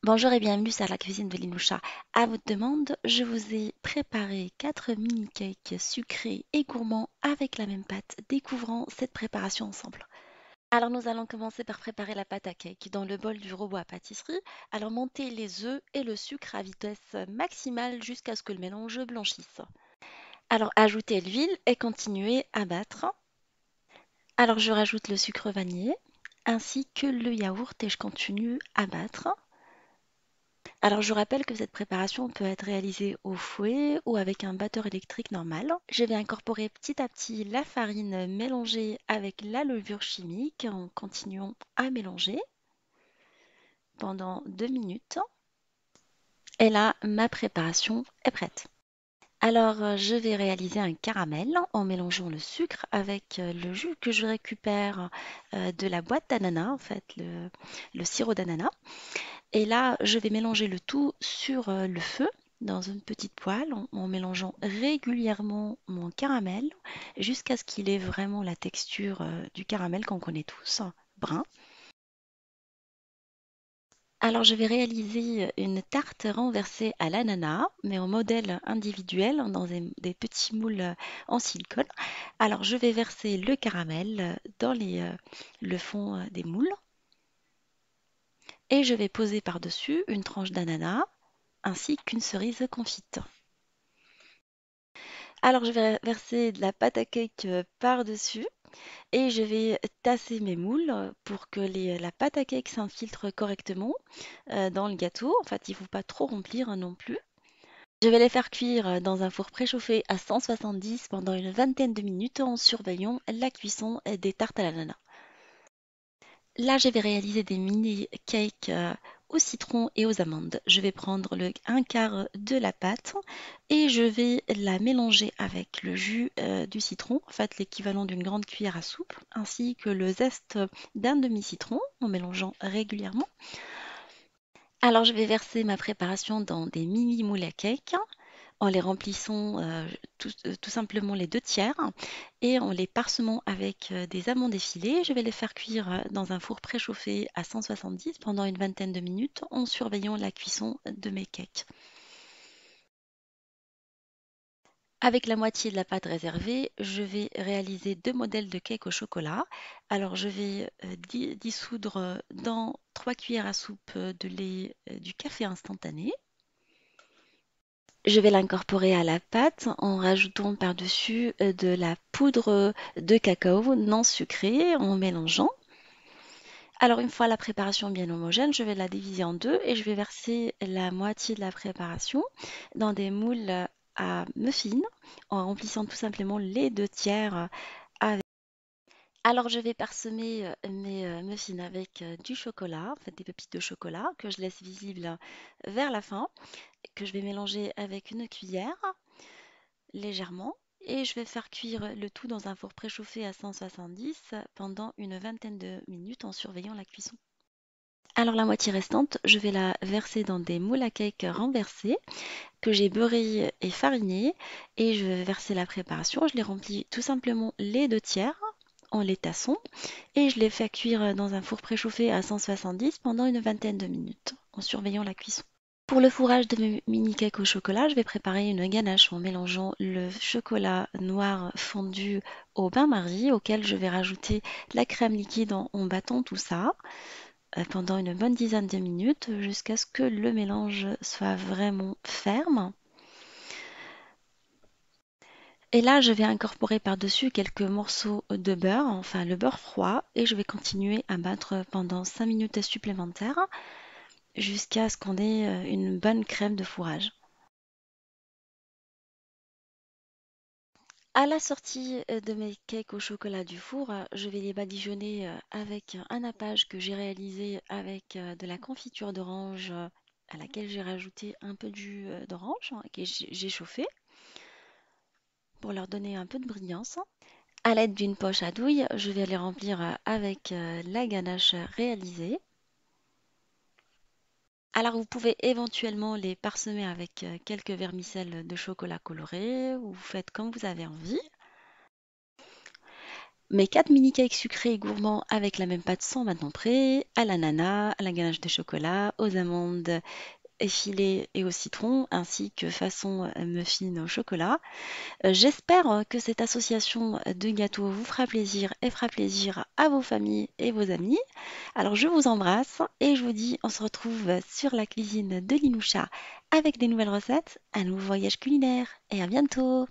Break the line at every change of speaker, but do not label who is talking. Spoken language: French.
Bonjour et bienvenue sur la cuisine de Linoucha. À votre demande, je vous ai préparé 4 mini cakes sucrés et gourmands avec la même pâte. Découvrons cette préparation ensemble. Alors nous allons commencer par préparer la pâte à cake dans le bol du robot à pâtisserie. Alors montez les œufs et le sucre à vitesse maximale jusqu'à ce que le mélange blanchisse. Alors ajoutez l'huile et continuez à battre. Alors je rajoute le sucre vanillé ainsi que le yaourt et je continue à battre. Alors je rappelle que cette préparation peut être réalisée au fouet ou avec un batteur électrique normal. Je vais incorporer petit à petit la farine mélangée avec la levure chimique en continuant à mélanger pendant 2 minutes. Et là, ma préparation est prête. Alors, je vais réaliser un caramel en mélangeant le sucre avec le jus que je récupère de la boîte d'ananas, en fait, le sirop d'ananas. Et là, je vais mélanger le tout sur le feu dans une petite poêle en mélangeant régulièrement mon caramel jusqu'à ce qu'il ait vraiment la texture du caramel qu'on connaît tous, brun. Alors, je vais réaliser une tarte renversée à l'ananas, mais en modèle individuel dans des petits moules en silicone. Alors, je vais verser le caramel dans le fond des moules et je vais poser par-dessus une tranche d'ananas ainsi qu'une cerise confite. Alors, je vais verser de la pâte à cake par-dessus et je vais tasser mes moules pour que la pâte à cake s'infiltre correctement dans le gâteau. En fait, il ne faut pas trop remplir non plus. Je vais les faire cuire dans un four préchauffé à 170 pendant une vingtaine de minutes en surveillant la cuisson des tartes à l'ananas. Là, je vais réaliser des mini cakes au citron et aux amandes. Je vais prendre un quart de la pâte et je vais la mélanger avec le jus du citron, en fait l'équivalent d'une grande cuillère à soupe, ainsi que le zeste d'un demi-citron en mélangeant régulièrement. Alors, je vais verser ma préparation dans des mini moules à cake en les remplissant tout simplement les 2 tiers et en les parsemant avec des amandes effilées. Je vais les faire cuire dans un four préchauffé à 170 pendant une vingtaine de minutes en surveillant la cuisson de mes cakes. Avec la moitié de la pâte réservée, je vais réaliser 2 modèles de cake au chocolat. Alors je vais dissoudre dans 3 cuillères à soupe de lait du café instantané. Je vais l'incorporer à la pâte en rajoutant par-dessus de la poudre de cacao non sucrée en mélangeant. Alors une fois la préparation bien homogène, je vais la diviser en deux et je vais verser la moitié de la préparation dans des moules à muffins en remplissant tout simplement les 2 tiers avec. Alors je vais parsemer mes muffins avec du chocolat, en fait des pépites de chocolat que je laisse visibles vers la fin, que je vais mélanger avec une cuillère légèrement et je vais faire cuire le tout dans un four préchauffé à 170 pendant une vingtaine de minutes en surveillant la cuisson. Alors la moitié restante, je vais la verser dans des moules à cake renversés que j'ai beurrés et farinés et je vais verser la préparation. Je les remplis tout simplement les 2 tiers en les tassant et je les fais cuire dans un four préchauffé à 170 pendant une vingtaine de minutes en surveillant la cuisson. Pour le fourrage de mes mini cakes au chocolat, je vais préparer une ganache en mélangeant le chocolat noir fondu au bain-marie auquel je vais rajouter la crème liquide en battant tout ça pendant une bonne dizaine de minutes jusqu'à ce que le mélange soit vraiment ferme. Et là, je vais incorporer par-dessus quelques morceaux de beurre, enfin le beurre froid, et je vais continuer à battre pendant 5 minutes supplémentaires jusqu'à ce qu'on ait une bonne crème de fourrage. À la sortie de mes cakes au chocolat du four, je vais les badigeonner avec un nappage que j'ai réalisé avec de la confiture d'orange à laquelle j'ai rajouté un peu de jus d'orange que j'ai chauffé pour leur donner un peu de brillance. À l'aide d'une poche à douille, je vais les remplir avec la ganache réalisée. Alors vous pouvez éventuellement les parsemer avec quelques vermicelles de chocolat coloré ou vous faites comme vous avez envie. Mes 4 mini cakes sucrés et gourmands avec la même pâte sont maintenant prêts, à l'ananas, à la ganache de chocolat, aux amandes effilées et au citron, ainsi que façon muffin au chocolat. J'espère que cette association de gâteaux vous fera plaisir et fera plaisir à vos familles et vos amis. Alors je vous embrasse et je vous dis on se retrouve sur la cuisine de Linoucha avec des nouvelles recettes, un nouveau voyage culinaire et à bientôt.